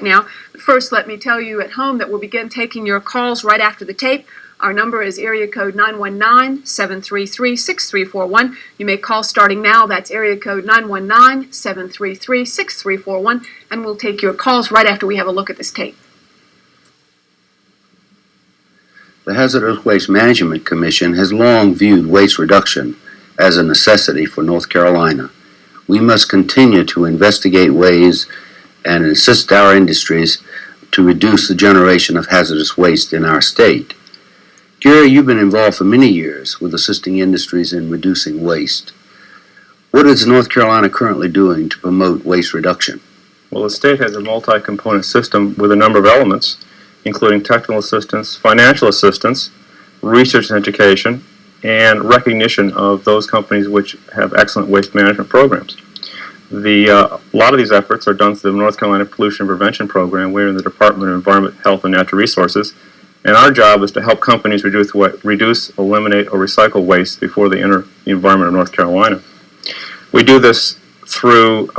now. But first, let me tell you at home that we'll begin taking your calls right after the tape. Our number is area code 919-733-6341. You may call starting now. That's area code 919-733-6341, and we'll take your calls right after we have a look at this tape. The Hazardous Waste Management Commission has long viewed waste reduction as a necessity for North Carolina. We must continue to investigate ways and assist our industries to reduce the generation of hazardous waste in our state. Gary, you've been involved for many years with assisting industries in reducing waste. What is North Carolina currently doing to promote waste reduction? Well, the state has a multi-component system with a number of elements, including technical assistance, financial assistance, research and education, and recognition of those companies which have excellent waste management programs. A lot of these efforts are done through the North Carolina Pollution Prevention Program. We're in the Department of Environment, Health, and Natural Resources, and our job is to help companies reduce, eliminate, or recycle waste before they enter the environment of North Carolina. We do this through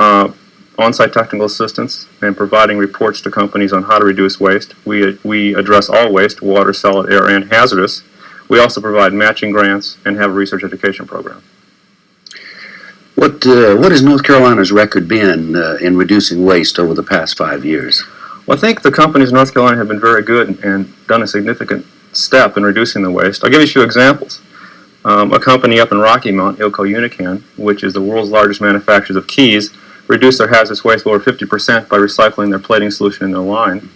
on-site technical assistance and providing reports to companies on how to reduce waste. We address all waste, water, solid, air, and hazardous. We also provide matching grants and have a research education program. What has North Carolina's record been in reducing waste over the past 5 years? Well, I think the companies in North Carolina have been very good and done a significant step in reducing the waste. I'll give you a few examples. A company up in Rocky Mount, Ilko Unican, which is the world's largest manufacturer of keys, reduced their hazardous waste by over 50% by recycling their plating solution in their line.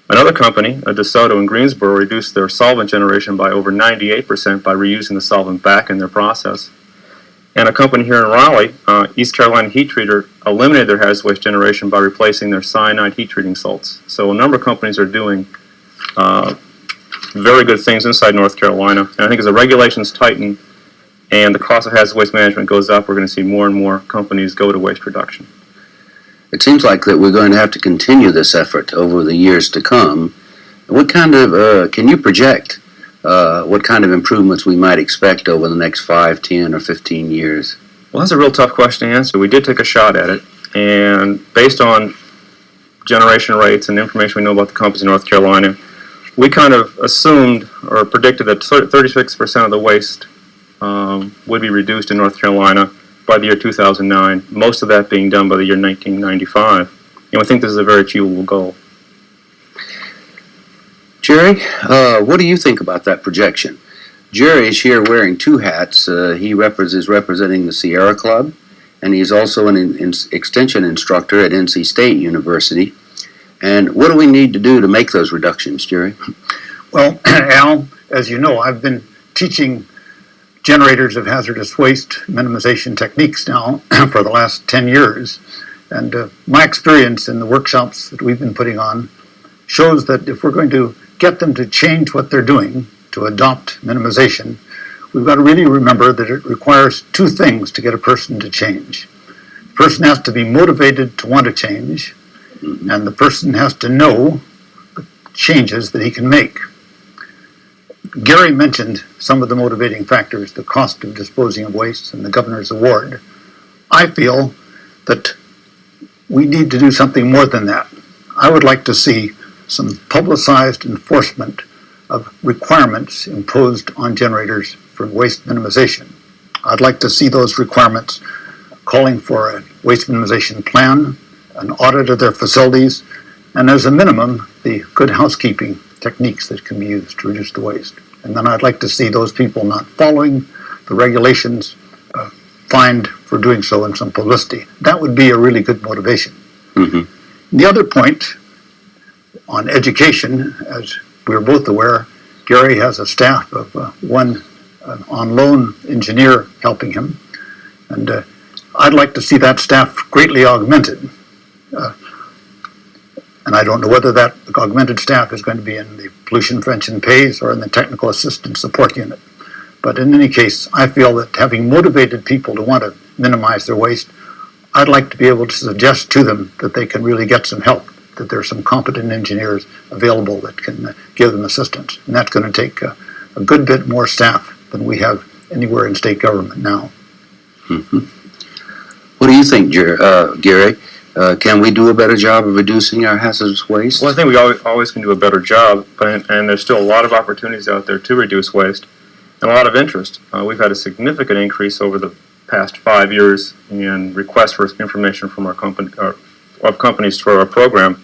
Another company, DeSoto in Greensboro, reduced their solvent generation by over 98% by reusing the solvent back in their process. And a company here in Raleigh, East Carolina Heat Treater, eliminated their hazardous waste generation by replacing their cyanide heat treating salts. So a number of companies are doing very good things inside North Carolina. And I think as the regulations tighten and the cost of hazardous waste management goes up, we're going to see more and more companies go to waste reduction. It seems like that we're going to have to continue this effort over the years to come. What kind of, can you project what kind of improvements we might expect over the next 5, 10, or 15 years? Well, that's a real tough question to answer. We did take a shot at it, and based on generation rates and information we know about the companies in North Carolina, we kind of assumed or predicted that 36% of the waste would be reduced in North Carolina by the year 2009, most of that being done by the year 1995. And we think this is a very achievable goal. Jerry, what do you think about that projection? Jerry is here wearing 2 hats. He is representing the Sierra Club, and he's also an extension instructor at NC State University. And what do we need to do to make those reductions, Jerry? Well, Al, as you know, I've been teaching generators of hazardous waste minimization techniques now for the last 10 years. And my experience in the workshops that we've been putting on shows that if we're going to get them to change what they're doing, to adopt minimization, we've got to really remember that it requires 2 things to get a person to change. The person has to be motivated to want to change, and the person has to know the changes that he can make. Gary mentioned some of the motivating factors, the cost of disposing of waste and the governor's award. I feel that we need to do something more than that. I would like to see some publicized enforcement of requirements imposed on generators for waste minimization. I'd like to see those requirements calling for a waste minimization plan, an audit of their facilities, and as a minimum, the good housekeeping techniques that can be used to reduce the waste. And then I'd like to see those people not following the regulations fined for doing so in some publicity. That would be a really good motivation. Mm-hmm. The other point on education, as we're both aware, Gary has a staff of one on-loan engineer helping him, and I'd like to see that staff greatly augmented. And I don't know whether that augmented staff is going to be in the pollution prevention pays or in the technical assistance support unit. But in any case, I feel that having motivated people to want to minimize their waste, I'd like to be able to suggest to them that they can really get some help, that there are some competent engineers available that can give them assistance. And that's going to take a good bit more staff than we have anywhere in state government now. Mm-hmm. What do you think, Gary? Can we do a better job of reducing our hazardous waste? Well, I think we always can do a better job, and there's still a lot of opportunities out there to reduce waste and a lot of interest. We've had a significant increase over the past 5 years in requests for information from our company, of companies for our program.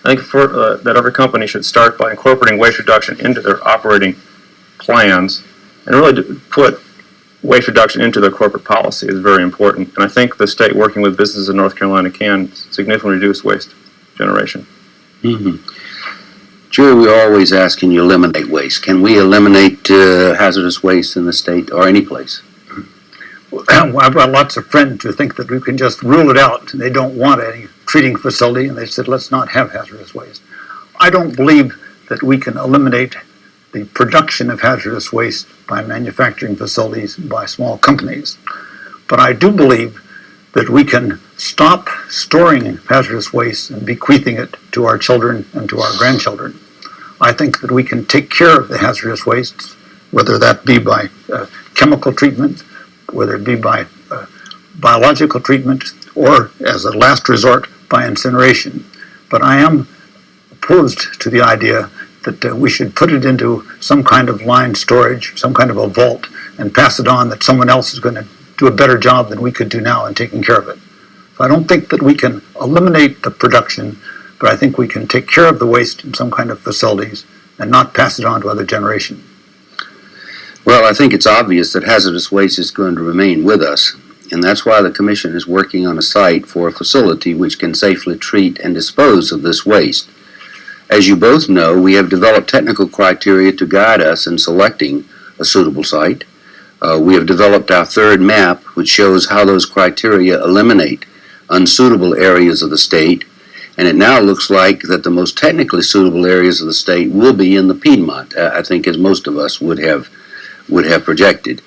I think that every company should start by incorporating waste reduction into their operating plans, and really put waste reduction into their corporate policy is very important. And I think the state working with businesses in North Carolina can significantly reduce waste generation. Mm-hmm. Jerry, we always ask, can you eliminate waste? Can we eliminate hazardous waste in the state or any place? Well, I've got lots of friends who think that we can just rule it out. They don't want any treating facility, and they said, let's not have hazardous waste. I don't believe that we can eliminate the production of hazardous waste by manufacturing facilities, by small companies. But I do believe that we can stop storing hazardous waste and bequeathing it to our children and to our grandchildren. I think that we can take care of the hazardous wastes, whether that be by chemical treatment, whether it be by biological treatment, or as a last resort, by incineration. But I am opposed to the idea that we should put it into some kind of lined storage, some kind of a vault, and pass it on that someone else is going to do a better job than we could do now in taking care of it. So I don't think that we can eliminate the production, but I think we can take care of the waste in some kind of facilities and not pass it on to other generations. Well, I think it's obvious that hazardous waste is going to remain with us, and that's why the Commission is working on a site for a facility which can safely treat and dispose of this waste. As you both know, we have developed technical criteria to guide us in selecting a suitable site. We have developed our third map, which shows how those criteria eliminate unsuitable areas of the state, and it now looks like that the most technically suitable areas of the state will be in the Piedmont, I think, as most of us would have projected.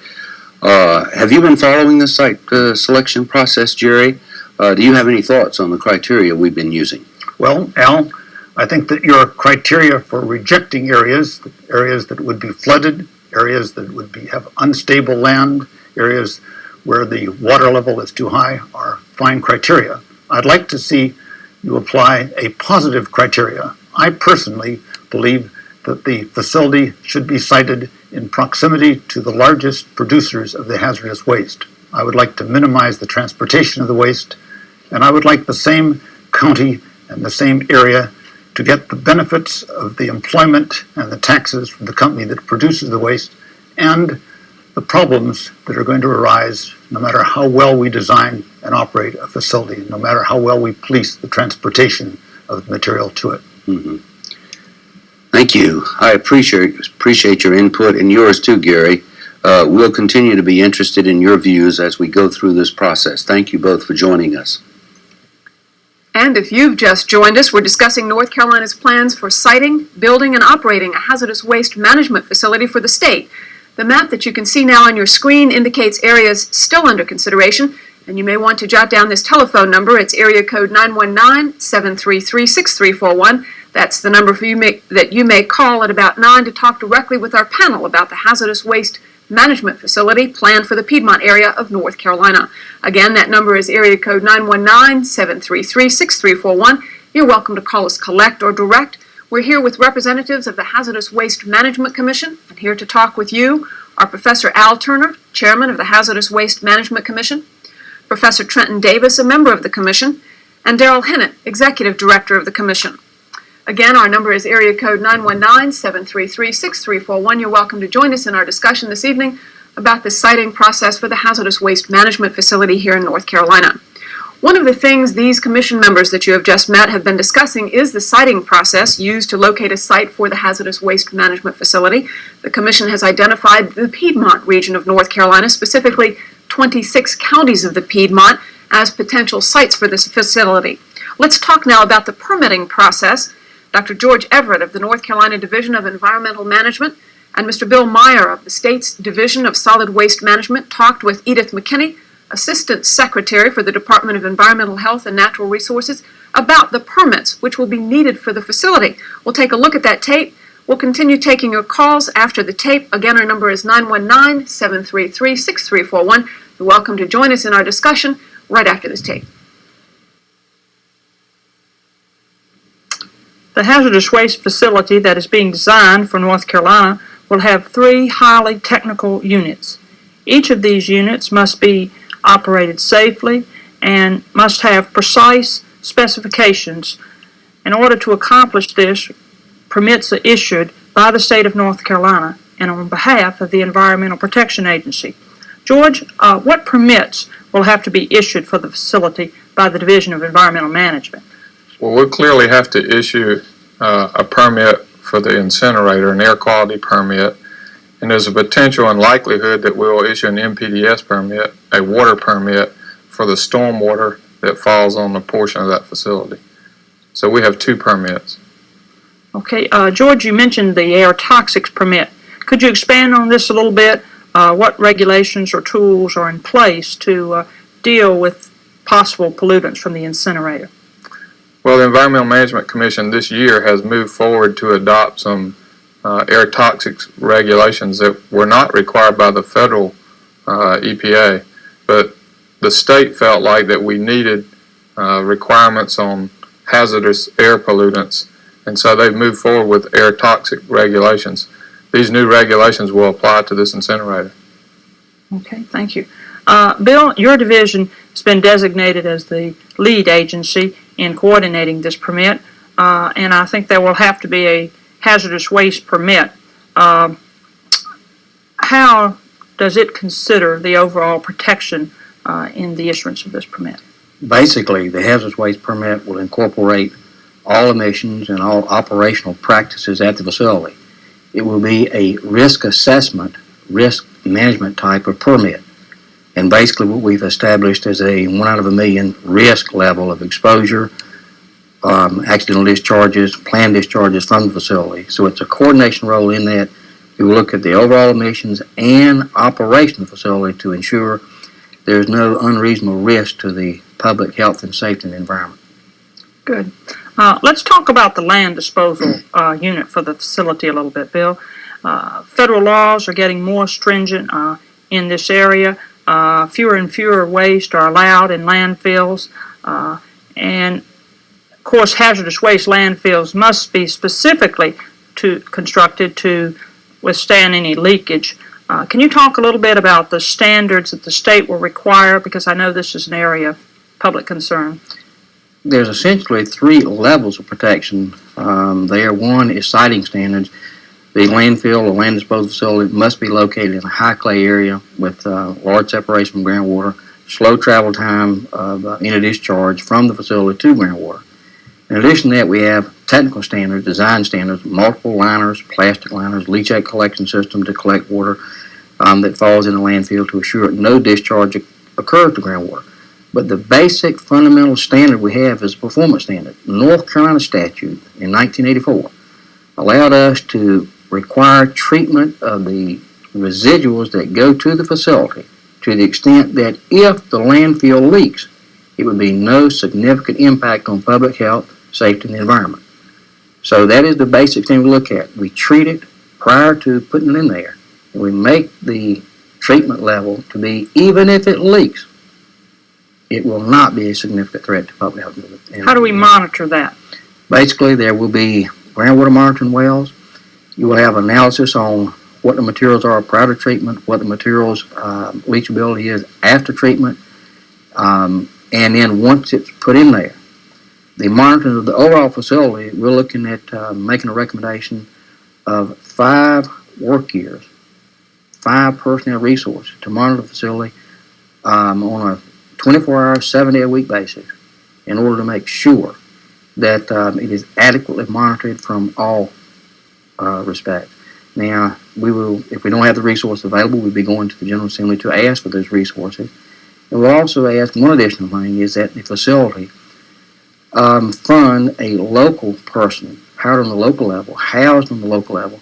Have you been following the site selection process, Jerry? Do you have any thoughts on the criteria we've been using? Well, Al, I think that your criteria for rejecting areas that would be flooded, areas that would have unstable land, areas where the water level is too high are fine criteria. I'd like to see you apply a positive criteria. I personally believe that the facility should be sited in proximity to the largest producers of the hazardous waste. I would like to minimize the transportation of the waste, and I would like the same county and the same area to get the benefits of the employment and the taxes from the company that produces the waste and the problems that are going to arise no matter how well we design and operate a facility, no matter how well we police the transportation of the material to it. Mm-hmm. Thank you. I appreciate your input and yours too, Gary. We'll continue to be interested in your views as we go through this process. Thank you both for joining us. And if you've just joined us, we're discussing North Carolina's plans for siting, building, and operating a hazardous waste management facility for the state. The map that you can see now on your screen indicates areas still under consideration, and you may want to jot down this telephone number. It's area code 919-733-6341. That's the number that you may call at about 9 to talk directly with our panel about the hazardous waste management facility planned for the Piedmont area of North Carolina. Again, that number is area code 919-733-6341. You're welcome to call us collect or direct. We're here with representatives of the Hazardous Waste Management Commission, and here to talk with you are Professor Al Turner, Chairman of the Hazardous Waste Management Commission, Professor Trenton Davis, a member of the Commission, and Darrell Hennett, Executive Director of the Commission. Again, our number is area code 919-733-6341. You're welcome to join us in our discussion this evening about the siting process for the Hazardous Waste Management Facility here in North Carolina. One of the things these commission members that you have just met have been discussing is the siting process used to locate a site for the Hazardous Waste Management Facility. The commission has identified the Piedmont region of North Carolina, specifically 26 counties of the Piedmont, as potential sites for this facility. Let's talk now about the permitting process. Dr. George Everett of the North Carolina Division of Environmental Management and Mr. Bill Meyer of the state's Division of Solid Waste Management talked with Edith McKinney, Assistant Secretary for the Department of Environmental Health and Natural Resources, about the permits which will be needed for the facility. We'll take a look at that tape. We'll continue taking your calls after the tape. Again, our number is 919-733-6341. You're welcome to join us in our discussion right after this tape. The hazardous waste facility that is being designed for North Carolina will have 3 highly technical units. Each of these units must be operated safely and must have precise specifications. In order to accomplish this, permits are issued by the state of North Carolina and on behalf of the Environmental Protection Agency. George, what permits will have to be issued for the facility by the Division of Environmental Management? Well, we'll clearly have to issue a permit for the incinerator, an air quality permit, and there's a potential and likelihood that we'll issue an MPDS permit, a water permit for the stormwater that falls on the portion of that facility. So we have 2 permits. Okay, George, you mentioned the air toxics permit. Could you expand on this a little bit? What regulations or tools are in place to deal with possible pollutants from the incinerator? Well, the Environmental Management Commission this year has moved forward to adopt some air toxics regulations that were not required by the federal EPA, but the state felt like that we needed requirements on hazardous air pollutants, and so they've moved forward with air toxic regulations. These new regulations will apply to this incinerator. Okay, thank you. Bill, your division has been designated as the lead agency in coordinating this permit, and I think there will have to be a hazardous waste permit. How does it consider the overall protection in the issuance of this permit? Basically, the hazardous waste permit will incorporate all emissions and all operational practices at the facility. It will be a risk assessment, risk management type of permit. And basically what we've established is a 1 out of a million risk level of exposure, accidental discharges, planned discharges from the facility. So it's a coordination role in that we will look at the overall emissions and operation of the facility to ensure there's no unreasonable risk to the public health and safety and the environment. Good. Let's talk about the land disposal unit for the facility a little bit, Bill. Federal laws are getting more stringent in this area. Fewer and fewer waste are allowed in landfills, and of course hazardous waste landfills must be specifically constructed to withstand any leakage. Can you talk a little bit about the standards that the state will require, because I know this is an area of public concern? There's essentially 3 levels of protection there. One is siting standards. The landfill or land disposal facility must be located in a high clay area with large separation from groundwater, slow travel time of any discharge from the facility to groundwater. In addition to that, we have technical standards, design standards, multiple liners, plastic liners, leachate collection system to collect water that falls in the landfill to assure no discharge occurs to groundwater. But the basic fundamental standard we have is a performance standard. North Carolina statute in 1984 allowed us to require treatment of the residuals that go to the facility to the extent that if the landfill leaks, it would be no significant impact on public health, safety, and the environment. So that is the basic thing we look at. We treat it prior to putting it in there, and we make the treatment level to be, even if it leaks, it will not be a significant threat to public health. How do we monitor that? Basically, there will be groundwater monitoring wells. You will have analysis on what the materials are prior to treatment, what the materials leachability is after treatment, and then once it's put in there. The monitoring of the overall facility, we're looking at making a recommendation of 5 work years, 5 personnel resources to monitor the facility on a 24-hour, 7-day-a-week basis in order to make sure that it is adequately monitored from all respects. Now, we will, if we don't have the resources available, we'll be going to the General Assembly to ask for those resources. And we'll also ask one additional thing is that the facility fund a local person, hired on the local level, housed on the local level,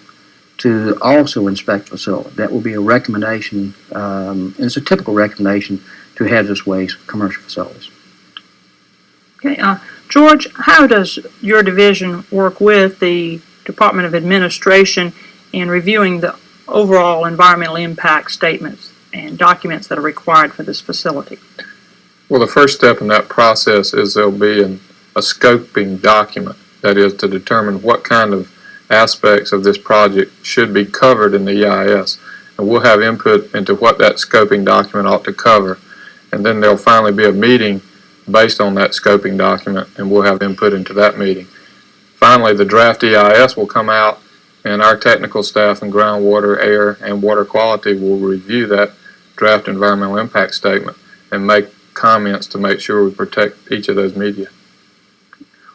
to also inspect the facility. That will be a recommendation, and it's a typical recommendation to hazardous waste commercial facilities. Okay, George, how does your division work with the Department of Administration in reviewing the overall environmental impact statements and documents that are required for this facility? Well, the first step in that process is there'll be a scoping document that is to determine what kind of aspects of this project should be covered in the EIS. And we'll have input into what that scoping document ought to cover. And then there'll finally be a meeting based on that scoping document, and we'll have input into that meeting. Finally, the draft EIS will come out, and our technical staff in groundwater, air, and water quality will review that draft environmental impact statement and make comments to make sure we protect each of those media.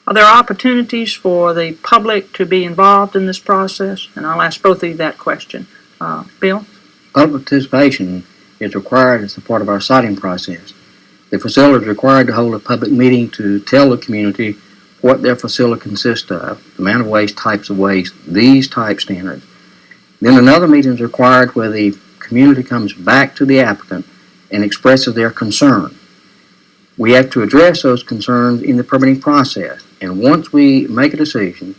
Are there opportunities for the public to be involved in this process? And I'll ask both of you that question. Bill? Public participation is required as a part of our siting process. The facility is required to hold a public meeting to tell the community what their facility consists of, the amount of waste, types of waste, these type standards. Then another meeting is required where the community comes back to the applicant and expresses their concern. We have to address those concerns in the permitting process. And once we make a decision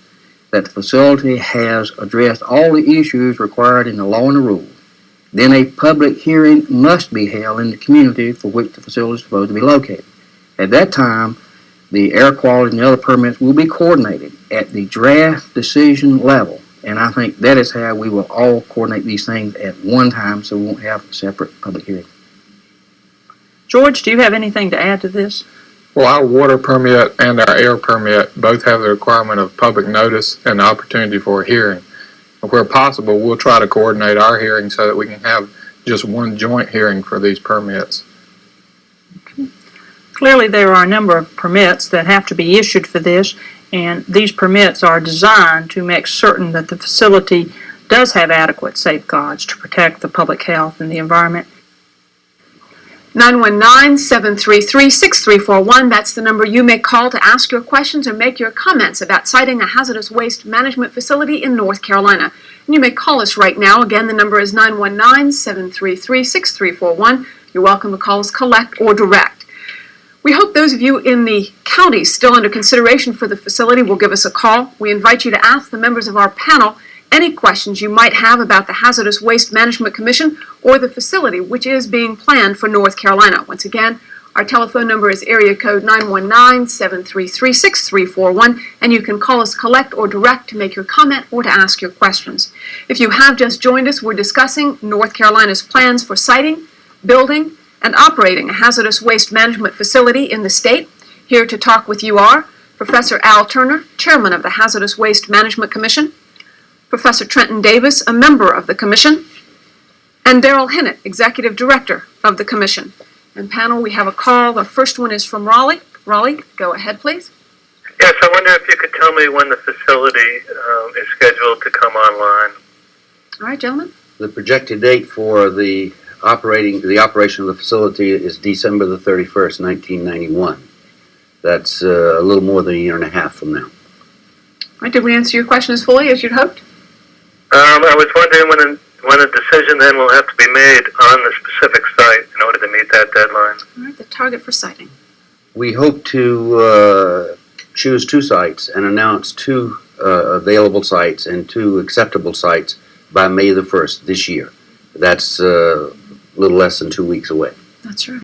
that the facility has addressed all the issues required in the law and the rules, then a public hearing must be held in the community for which the facility is supposed to be located. At that time, the air quality and the other permits will be coordinated at the draft decision level. And I think that is how we will all coordinate these things at one time, so we won't have a separate public hearing. George, do you have anything to add to this? Well, our water permit and our air permit both have the requirement of public notice and the opportunity for a hearing. Where possible, we'll try to coordinate our hearing so that we can have just one joint hearing for these permits. Clearly, there are a number of permits that have to be issued for this, and these permits are designed to make certain that the facility does have adequate safeguards to protect the public health and the environment. 919-733-6341. That's the number you may call to ask your questions or make your comments about siting a hazardous waste management facility in North Carolina. And you may call us right now. Again, the number is 919-733-6341. You're welcome to call us collect or direct. We hope those of you in the counties still under consideration for the facility will give us a call. We invite you to ask the members of our panel any questions you might have about the Hazardous Waste Management Commission or the facility which is being planned for North Carolina. Once again, our telephone number is area code 919-733-6341, and you can call us collect or direct to make your comment or to ask your questions. If you have just joined us, we're discussing North Carolina's plans for siting, building, and operating a hazardous waste management facility in the state. Here to talk with you are Professor Al Turner, Chairman of the Hazardous Waste Management Commission, Professor Trenton Davis, a member of the Commission, and Daryl Hinnett, Executive Director of the Commission. And panel, we have a call. The first one is from Raleigh. Raleigh, go ahead, please. Yes, I wonder if you could tell me when the facility is scheduled to come online. All right, gentlemen. The projected date for the operation of the facility is December the 31st, 1991. That's a little more than a year and a half from now. All right, did we answer your question as fully as you'd hoped? I was wondering when a decision then will have to be made on the specific site in order to meet that deadline. All right, the target for siting. We hope to choose two sites and announce two available sites and two acceptable sites by May the 1st this year. That's a little less than 2 weeks away. That's right.